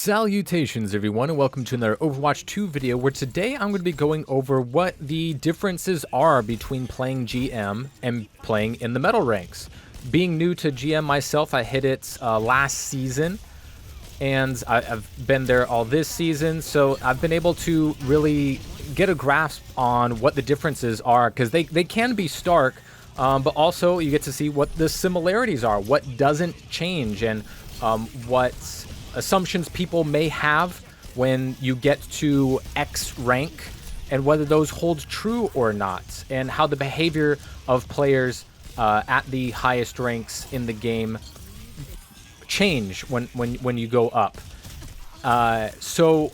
Salutations everyone, and welcome to another Overwatch 2 video where today I'm going to be going over what the differences are between playing GM and playing in the metal ranks. Being new to GM myself, I hit it last season and I've been there all this season, so I've been able to really get a grasp on what the differences are, because they can be stark, but also you get to see what the similarities are, what doesn't change, and what assumptions people may have when you get to X rank and whether those hold true or not, and how the behavior of players at the highest ranks in the game change when you go up. So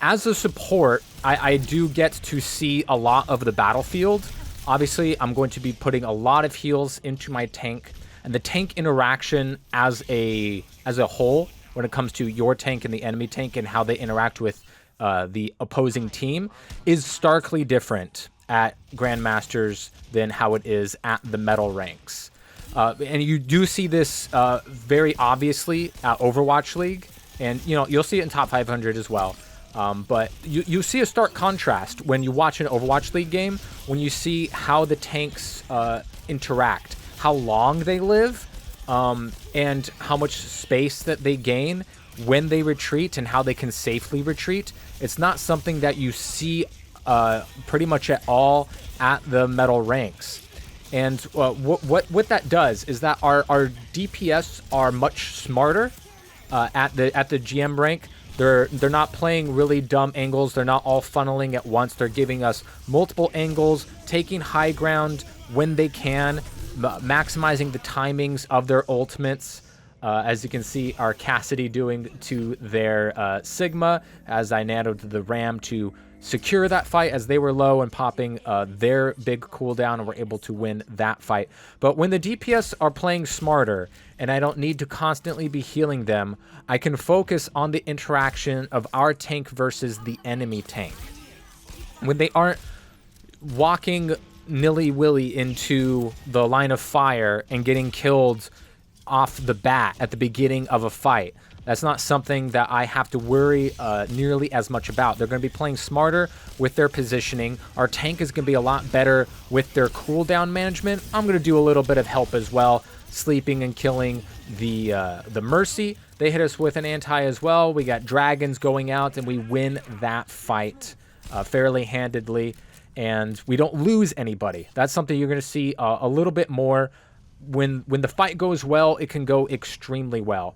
as a support, I do get to see a lot of the battlefield. Obviously, I'm going to be putting a lot of heals into my tank, and the tank interaction as a whole, when it comes to your tank and the enemy tank and how they interact with the opposing team, is starkly different at Grandmasters than how it is at the metal ranks. And you do see this very obviously at Overwatch League, and you'll see it in top 500 as well. But you see a stark contrast when you watch an Overwatch League game, when you see how the tanks interact, how long they live, and how much space that they gain when they retreat and how they can safely retreat. It's not something that you see pretty much at all at the metal ranks. And what that does is that our DPS are much smarter at the GM rank. They're not playing really dumb angles. They're not all funneling at once. They're giving us multiple angles, taking high ground when they can, maximizing the timings of their ultimates. As you can see, our Cassidy doing to their Sigma, as I nanoed the Ram to secure that fight as they were low, and popping their big cooldown, and we're able to win that fight. But when the DPS are playing smarter and I don't need to constantly be healing them, I can focus on the interaction of our tank versus the enemy tank. When they aren't walking nilly-willy into the line of fire and getting killed off the bat at the beginning of a fight, that's not something that I have to worry nearly as much about. They're going to be playing smarter with their positioning. Our tank is going to be a lot better with their cooldown management. I'm going to do a little bit of help as well, sleeping and killing the Mercy. They hit us with an anti as well. We got dragons going out, and we win that fight fairly handedly, and we don't lose anybody. That's something you're going to see a little bit more. When the fight goes well, it can go extremely well.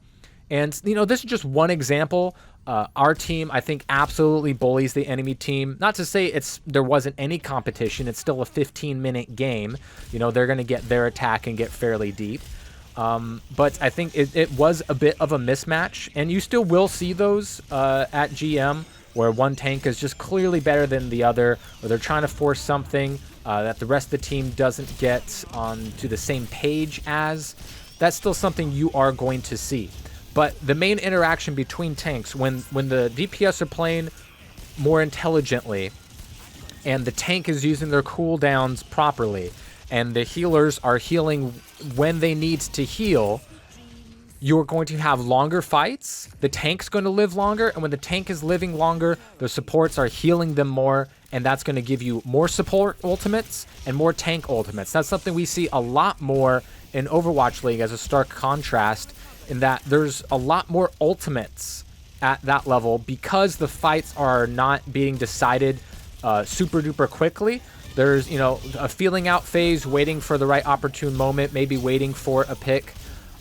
And, this is just one example. Our team, I think, absolutely bullies the enemy team. Not to say there wasn't any competition. It's still a 15-minute game. They're going to get their attack and get fairly deep. But I think it was a bit of a mismatch. And you still will see those at GM, where one tank is just clearly better than the other, or they're trying to force something that the rest of the team doesn't get onto the same page as. That's still something you are going to see. But the main interaction between tanks, when the DPS are playing more intelligently, and the tank is using their cooldowns properly, and the healers are healing when they need to heal, you're going to have longer fights. The tank's going to live longer, and when the tank is living longer, the supports are healing them more, and that's going to give you more support ultimates and more tank ultimates. That's something we see a lot more in Overwatch League as a stark contrast, in that there's a lot more ultimates at that level because the fights are not being decided super duper quickly. There's, a feeling out phase, waiting for the right opportune moment, maybe waiting for a pick.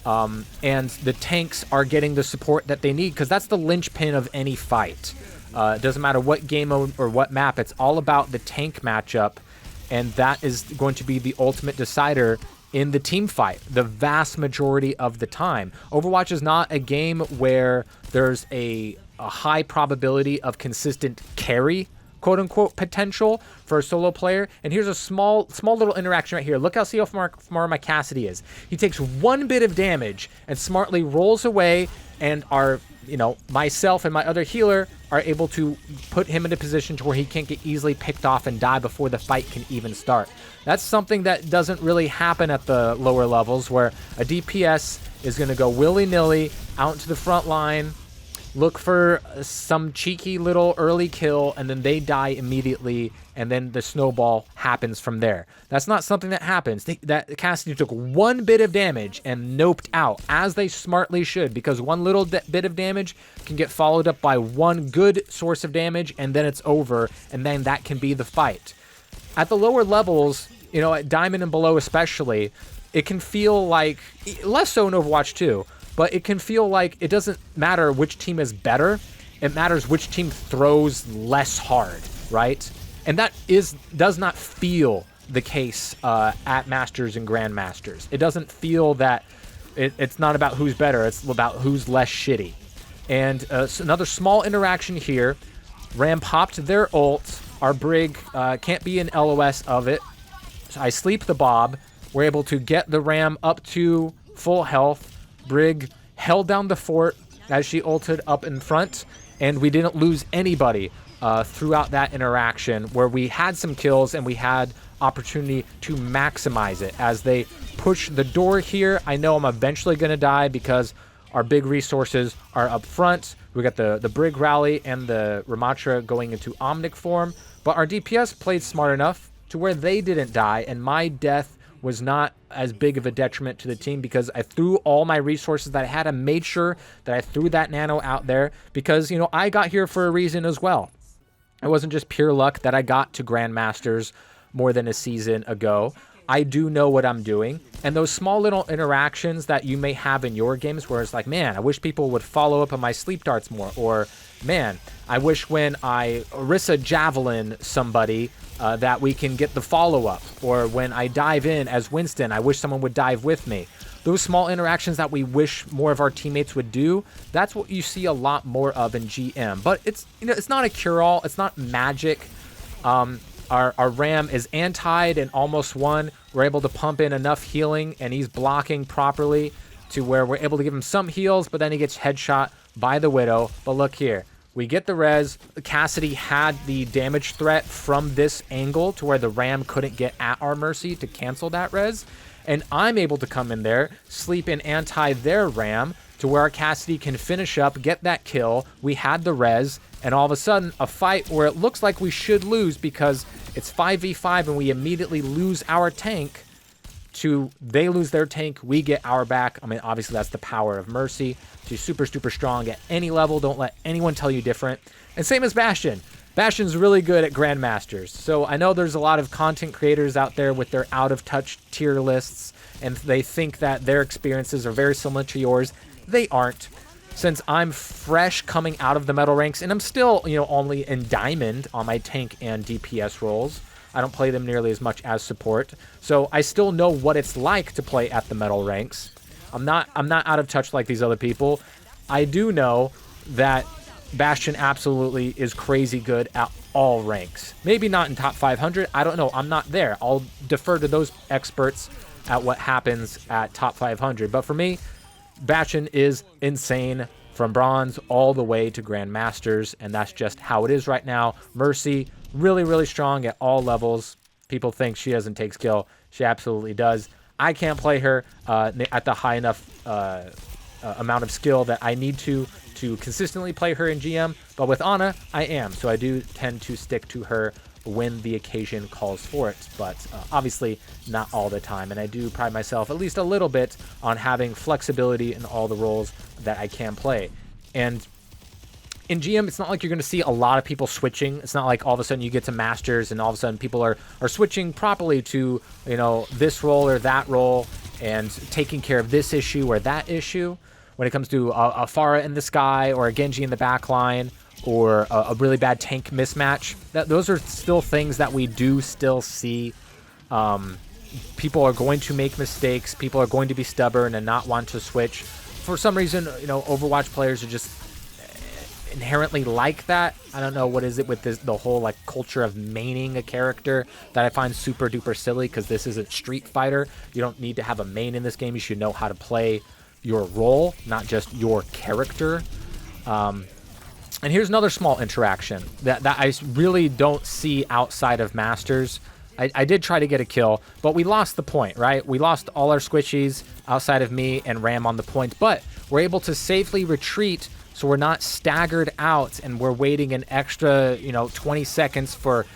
And the tanks are getting the support that they need, because that's the linchpin of any fight. It doesn't matter what game mode or what map, it's all about the tank matchup, and that is going to be the ultimate decider in the team fight the vast majority of the time. Overwatch is not a game where there's a high probability of consistent carry, quote-unquote, potential for a solo player. And here's a small little interaction right here. Look how smart my Cassidy is. He takes one bit of damage and smartly rolls away, and our myself and my other healer are able to put him in a position to where he can't get easily picked off and die before the fight can even start. That's something that doesn't really happen at the lower levels, where a DPS is going to go willy-nilly out into the front line, look for some cheeky little early kill, and then they die immediately, and then the snowball happens from there. That's not something that happens. That Cassidy took one bit of damage and noped out, as they smartly should, because one little bit of damage can get followed up by one good source of damage, and then it's over, and then that can be the fight. At the lower levels, you know, at Diamond and below especially, it can feel like, less so in Overwatch 2, but it can feel like it doesn't matter which team is better. It matters which team throws less hard, right? And that does not feel the case at Masters and Grandmasters. It doesn't feel that it's not about who's better. It's about who's less shitty. And so another small interaction here. Ram popped their ult. Our Brig can't be an LOS of it. So I sleep the Bob. We're able to get the Ram up to full health. Brig held down the fort as she ulted up in front, and we didn't lose anybody throughout that interaction, where we had some kills and we had opportunity to maximize it. As they push the door here, I know I'm eventually going to die because our big resources are up front. We got the Brig rally and the Ramatra going into Omnic form, but our DPS played smart enough to where they didn't die, and my death was not as big of a detriment to the team because I threw all my resources that I had and made sure that I threw that nano out there because, you know, I got here for a reason as well. It wasn't just pure luck that I got to Grandmasters more than a season ago. I do know what I'm doing. And those small little interactions that you may have in your games where it's like, man, I wish people would follow up on my sleep darts more. Or, man, I wish when I Orisa Javelin somebody that we can get the follow-up. Or when I dive in as Winston, I wish someone would dive with me. Those small interactions that we wish more of our teammates would do, that's what you see a lot more of in GM. But it's, you know, it's not a cure-all. It's not magic. Our Ram is antied and almost won. We're able to pump in enough healing, and he's blocking properly to where we're able to give him some heals, but then he gets headshot by the Widow. But look here. We get the res. Cassidy had the damage threat from this angle to where the Ram couldn't get at our Mercy to cancel that res. And I'm able to come in there, sleep and anti their Ram to where our Cassidy can finish up, get that kill. We had the res, and all of a sudden, a fight where it looks like we should lose because it's 5v5 and we immediately lose our tank to they lose their tank, we get our back. I mean, obviously, that's the power of Mercy. She's super, super strong at any level. Don't let anyone tell you different. And same as Bastion. Bastion's really good at Grandmasters. So I know there's a lot of content creators out there with their out-of-touch tier lists, and they think that their experiences are very similar to yours. They aren't. Since I'm fresh coming out of the metal ranks, and I'm still, you know, only in Diamond on my tank and DPS roles. I don't play them nearly as much as support. So I still know what it's like to play at the metal ranks. I'm not out of touch like these other people. I do know that Bastion absolutely is crazy good at all ranks. Maybe not in top 500. I don't know. I'm not there. I'll defer to those experts at what happens at top 500. But for me, Bastion is insane from bronze all the way to Grandmasters, and that's just how it is right now. Mercy, really, really strong at all levels. People think she doesn't take skill. She absolutely does. I can't play her at the high enough amount of skill that I need to consistently play her in GM, but with Ana, I am. So I do tend to stick to her when the occasion calls for it, but obviously not all the time. And I do pride myself at least a little bit on having flexibility in all the roles that I can play. And in GM, it's not like you're going to see a lot of people switching. It's not like all of a sudden you get to Masters and all of a sudden people are switching properly to, you know, this role or that role and taking care of this issue or that issue. When it comes to a Pharah in the sky or a Genji in the back line or a really bad tank mismatch, those are still things that we do still see. People are going to make mistakes. People are going to be stubborn and not want to switch. For some reason, you know, Overwatch players are just inherently like that. I don't know what is it with the whole like culture of maining a character that I find super duper silly, because this isn't Street Fighter. You don't need to have a main in this game. You should know how to play your role, not just your character. And here's another small interaction that I really don't see outside of Masters. I did try to get a kill, but we lost the point, right? We lost all our squishies outside of me and Ram on the point, but we're able to safely retreat So we're not staggered out and we're waiting an extra, 20 seconds for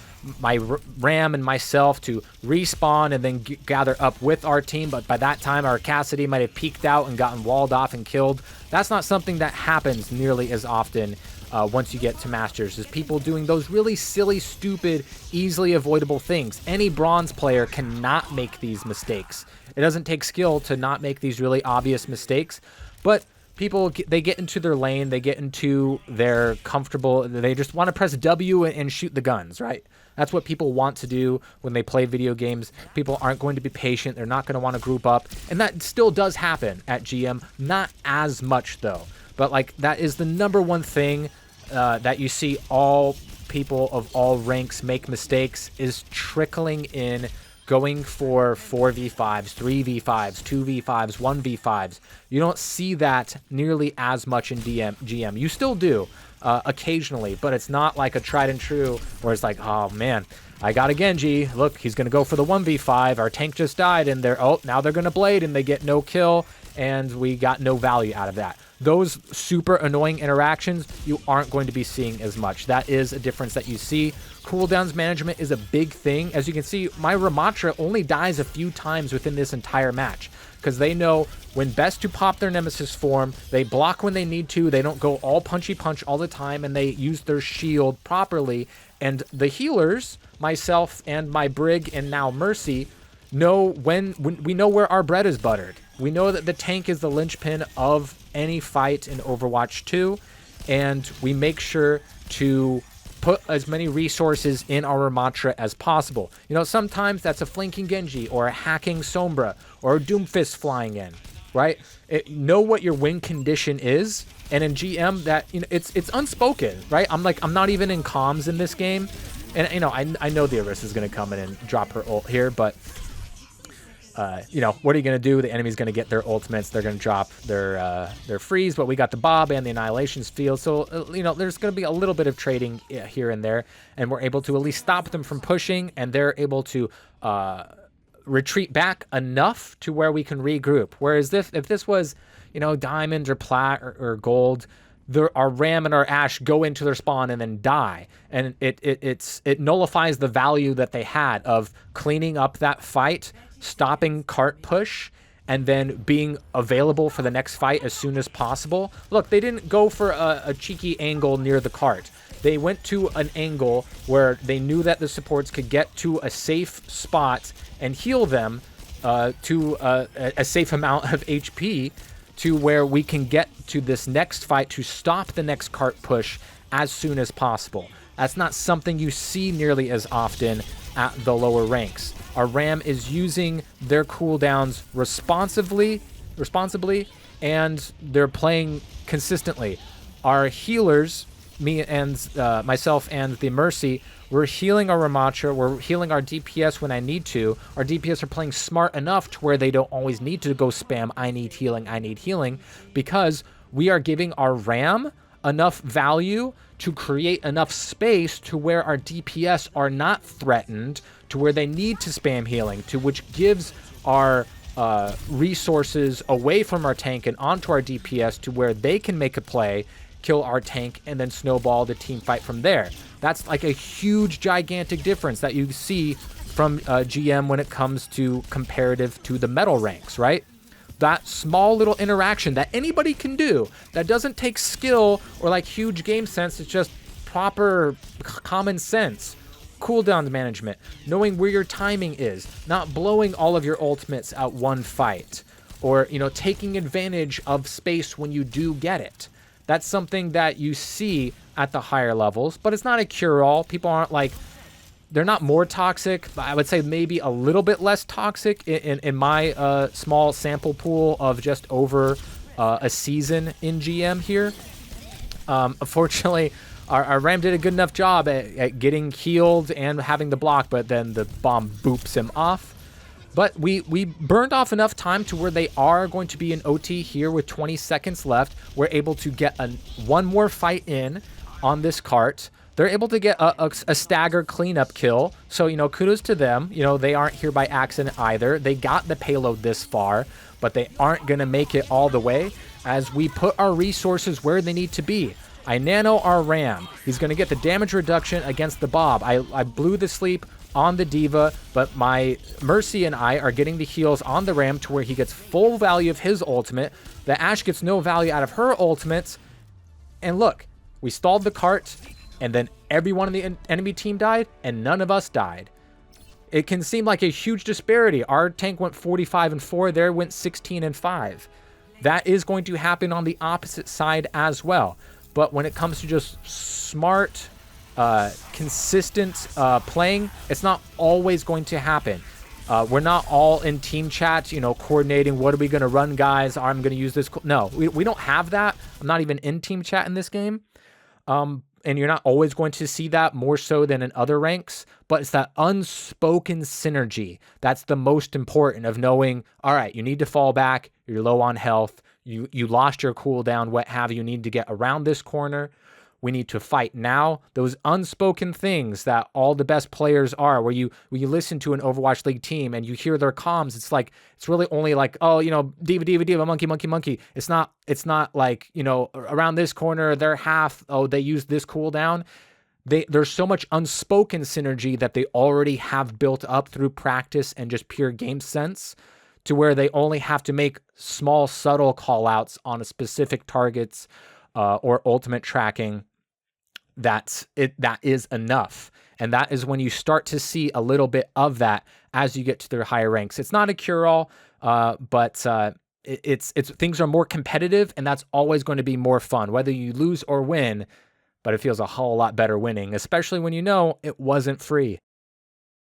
my Ram and myself to respawn and then gather up with our team. But by that time, our Cassidy might have peeked out and gotten walled off and killed. That's not something that happens nearly as often once you get to Masters, is people doing those really silly, stupid, easily avoidable things. Any bronze player cannot make these mistakes. It doesn't take skill to not make these really obvious mistakes, but people, they get into their lane, they get into their comfortable, they just want to press W and shoot the guns, right? That's what people want to do when they play video games. People aren't going to be patient. They're not going to want to group up. And that still does happen at GM. Not as much, though. But, like, that is the number one thing that you see all people of all ranks make mistakes, is trickling in, going for 4v5s, 3v5s, 2v5s, 1v5s. You don't see that nearly as much in GM. You still do. Occasionally, but it's not like a tried and true where it's like, oh man, I got a Genji, look, he's gonna go for the 1v5, our tank just died, and now they're gonna blade and they get no kill, and we got no value out of that. Those super annoying interactions you aren't going to be seeing as much. That is a difference that you see. Cooldowns management is a big thing. As you can see, my Ramatra only dies a few times within this entire match, because they know when best to pop their Nemesis form. They block when they need to. They don't go all punchy punch all the time, and they use their shield properly. And the healers, myself and my Brig and now Mercy, know when we know where our bread is buttered. We know that the tank is the linchpin of any fight in Overwatch 2, and we make sure to put as many resources in our Ramatra as possible. Sometimes that's a flanking Genji or a hacking Sombra or a Doomfist flying in, right? Know what your win condition is, and in GM that it's unspoken, right? I'm not even in comms in this game, and I know the Orisa's gonna come in and drop her ult here, but what are you going to do? The enemy's going to get their ultimates. They're going to drop their freeze, but we got the Bob and the Annihilation's field. So, there's going to be a little bit of trading here and there, and we're able to at least stop them from pushing, and they're able to retreat back enough to where we can regroup. Whereas if this was, diamond or plat or gold, our Ram and our Ashe go into their spawn and then die, and it nullifies the value that they had of cleaning up that fight, stopping cart push, and then being available for the next fight as soon as possible. Look, they didn't go for a cheeky angle near the cart. They went to an angle where they knew that the supports could get to a safe spot and heal them to a safe amount of HP, to where we can get to this next fight to stop the next cart push as soon as possible. That's not something you see nearly as often at the lower ranks. Our Ram is using their cooldowns responsibly, and they're playing consistently. Our healers, me and myself and the Mercy, we're healing our Ramatra, we're healing our DPS when I need to. Our DPS are playing smart enough to where they don't always need to go spam, I need healing, because we are giving our Ram enough value to create enough space to where our DPS are not threatened, to where they need to spam healing, to which gives our resources away from our tank and onto our DPS to where they can make a play, kill our tank, and then snowball the team fight from there. That's like a huge, gigantic difference that you see from GM when it comes to comparative to the metal ranks, right? That small little interaction that anybody can do, that doesn't take skill or like huge game sense, it's just proper common sense. Cooldown management, knowing where your timing is, not blowing all of your ultimates at one fight, or taking advantage of space when you do get it. That's something that you see at the higher levels, but it's not a cure-all. People aren't like, they're not more toxic, but I would say maybe a little bit less toxic in my small sample pool of just over a season in GM here. Unfortunately, our Ram did a good enough job at getting healed and having the block, but then the bomb boops him off. But we burned off enough time to where they are going to be in OT here with 20 seconds left. We're able to get one more fight in on this cart. They're able to get a stagger cleanup kill. So, kudos to them. They aren't here by accident either. They got the payload this far, but they aren't going to make it all the way. as we put our resources where they need to be. I nano our Ram. He's going to get the damage reduction against the Bob. I blew the sleep on the Diva, but my Mercy and I are getting the heals on the Ram to where he gets full value of his ultimate. The Ashe gets no value out of her ultimates. And look, we stalled the cart, and then everyone in the enemy team died, and none of us died. It can seem like a huge disparity. Our tank went 45-4, there went 16-5. That is going to happen on the opposite side as well. But when it comes to just smart, consistent playing, it's not always going to happen. We're not all in team chat, you know, coordinating, what are we going to run, guys? I'm going to use this. No, we don't have that. I'm not even in team chat in this game. And you're not always going to see that more so than in other ranks, but it's that unspoken synergy. That's the most important of knowing, all right, you need to fall back. You're low on health. You lost your cooldown, what have you. You need to get around this corner. We need to fight now. Those unspoken things that all the best players are, where you listen to an Overwatch League team and you hear their comms, it's like, it's really only like, oh, you know, diva, diva, diva, monkey, monkey, monkey. It's not like, you know, around this corner, they're half, oh, they use this cooldown. There's so much unspoken synergy that they already have built up through practice and just pure game sense, to where they only have to make small, subtle call outs on a specific targets or ultimate tracking. That is enough. And that is when you start to see a little bit of that as you get to their higher ranks. It's not a cure-all, but it's things are more competitive, and that's always going to be more fun, whether you lose or win. But it feels a whole lot better winning, especially when you know it wasn't free.